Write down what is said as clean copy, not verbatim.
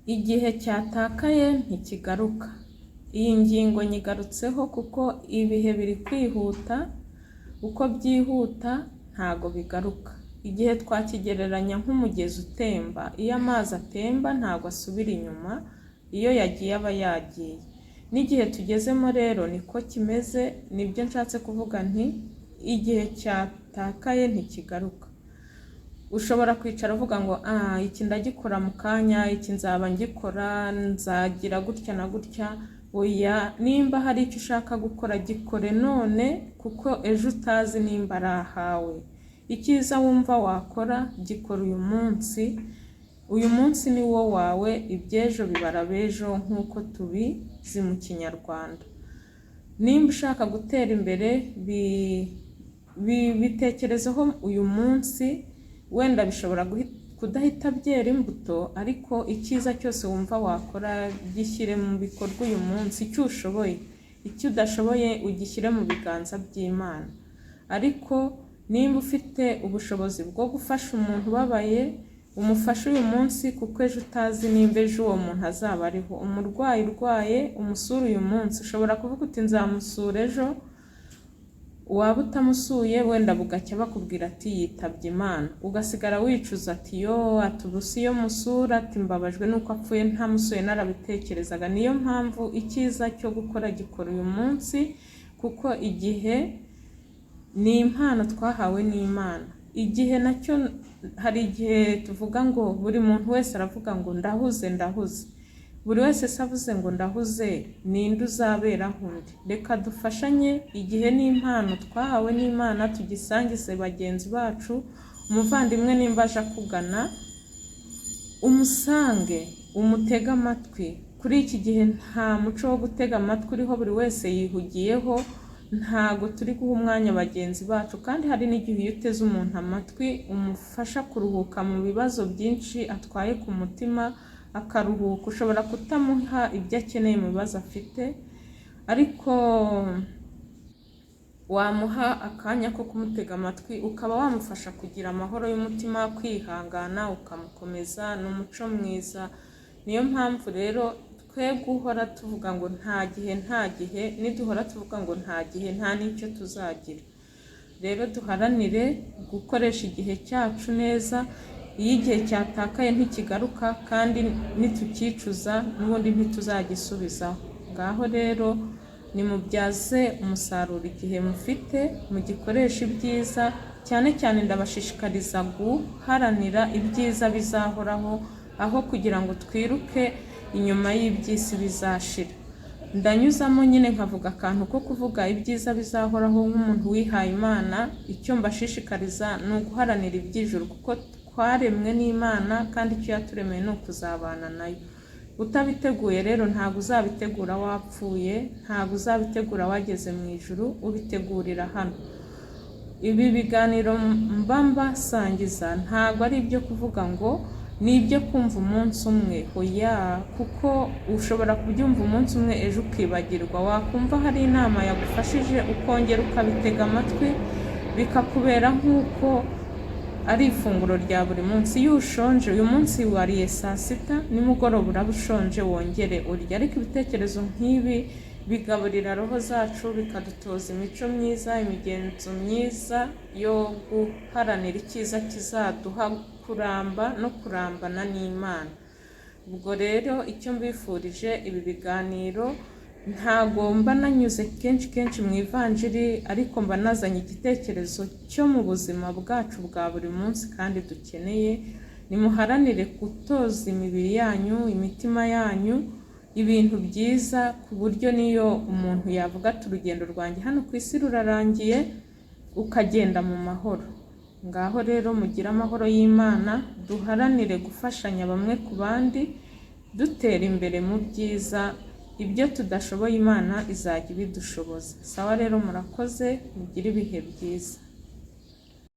Igihe cyatakaye ntikigaruka. Iyi ngingo nyigarutseho kuko ibihe biri kwihuta, uko byihuta ntago bigaruka. Igihe twakigereranya nk'umugezi utemba, iyo amazi atemba ntago asubira inyuma, iyo yagiye aba yagiye. N'igihe tugezemo rero niko kimeze, nibyo nshatse kuvuga nti igihe cyatakaye ntikigaruka. Ushobora kwicara uvuga ngo iki ndagikora mu kanya, iki nzaba ngikora, nzagira gutya na gutya. Oya, nimba hari icyo ushaka gukora gikore none, kuko ejo utazi nimba ari ahawe. Icyiza wumva wakora gikora uyu munsi. Uyu munsi ni wo wawe, iby'ejo bibara b'ejo nk'uko tubizi mu Kinyarwanda. Nimba ushaka gutera imbere, bitekerezeho uyu munsi. Wenda bishobora kudahita byera imbuto, ariko icyiza cyose wumva wakora gishyire mu bikorwa uyu munsi. Icyo ushoboye, icyo udashoboye ugishyire mu biganza by'Imana. Ariko nimba ufite ubushobozi bwo gufasha umuntu ubabaye, umufashe uyu munsi, kuko ejo utazi nimba ejo uwo muntu azaba ariho. Umurwayi urwaye umusura uyu munsi, ushobora kuvuga uti nzamusura ejo, waba utamusuye wenda bugacya bakubwira ati yitabye Imana, ugasigara wicuza ati atubusi iyo musura, ati mbabajwe nuko apfuye ntamusuye narabitekerezaga. Niyo mpamvu icyiza cyo gukora gikora uyu munsi, kuko igihe ni impano twahawe n'Imana. Igihe nacyo, hari igihe tuvuga ngo buri muntu wese aravuga ngo ndahuze. Buri wese avuze ngo ndahuze, ninde uzaberaho undi? Reka dufashanye, igihe n'impano twahawe n'Imana tugisangize bagenzi bacu. Umuvandimwe nimba aje akugana, umusange, umutega amatwi. Kuri iki gihe nta muco wo gutega amatwi uriho, buri wese yihugiyeho, ntago turi guha umwanya bagenzi bacu. Kandi hari n'igihe iyo uteze umuntu amatwi umufasha kuruhuka mu bibazo byinshi atwaye ku mutima, akaruhuka. Ushobora kutamuha ibyo akeneye mu bibazo afite, ariko wamuha akanya ko kumutega amatwi, ukaba wamufasha kugira amahoro y'umutima, kwihangana, ukamukomeza. Ni umuco mwiza. Niyo mpamvu rero twe guhora tuvuga ngo nta gihe, niduhora tuvuga ngo nta gihe, nta n'icyo tuzagira. Rero duharanire gukoresha igihe cyacu neza. Iyo igihe cyatakaye ntikigaruka, kandi nitukicuza n'ubundi ntituzagisubizaho. Ngaho rero nimubyaze umusaruro igihe mufite, mugikoresha ibyiza. Cyane cyane ndabashishikariza guharanira ibyiza bizahoraho, aho kugira ngo twiruke inyuma y'iby'isi bizashira. Ndanyuzamo nyine nkavuga akantu ko kuvuga ibyiza bizahoraho nk'umuntu wihaye Imana. Icyo mbashishikariza ni uguharanira iby'ijuru, kuko twaremwe n'Imana, kandi icyo yaturemeye ni ukuzabana nayo. Utabiteguye rero ntabwo uzabitegura wapfuye, ntabwo uzabitegura wageze mu ijuru, ubitegurira hano. Ibi biganiro mbasangiza ntabwo ari ibyo kuvuga ngo ni ibyo kumva umunsi umwe. Oya, kuko ushobora kubyumva umunsi umwe ejo ukibagirwa. Wakumva hari inama yagufashije ukongera ukabitega amatwi, bikakubera nk'uko ari ifunguro rya buri munsi. Iyo ushonje, uyu munsi wariye saa sita, nimugoroba uraba ushonje wongere urya. Ariko ibitekerezo nk'ibi bigaburira roho zacu, bikadutoza imico myiza, imigenzo myiza yo guharanira icyiza kizaduha kuramba no kurambana n'Imana. Ubwo rero icyo mbifurije, ibi biganiro ntago mba nanyuze kenshi mu ivanjiri, ariko mba nazanye igitekerezo cyo mu buzima bwacu bwa buri munsi kandi dukeneye. Nimuharanire gutoza imibiri yanyu, imitima yanyu ibintu byiza, ku buryo niyo umuntu yavuga ati urugendo rwanjye hano ku isi rurarangiye, ukagenda mu mahoro. Ngaho rero mugire amahoro y'Imana, duharanire gufashanya bamwe ku bandi, dutera imbere mu byiza. Ibyo tudashoboye Imana izajya ibidushoboza. Sawa rero, murakoze, mugire ibihe byiza.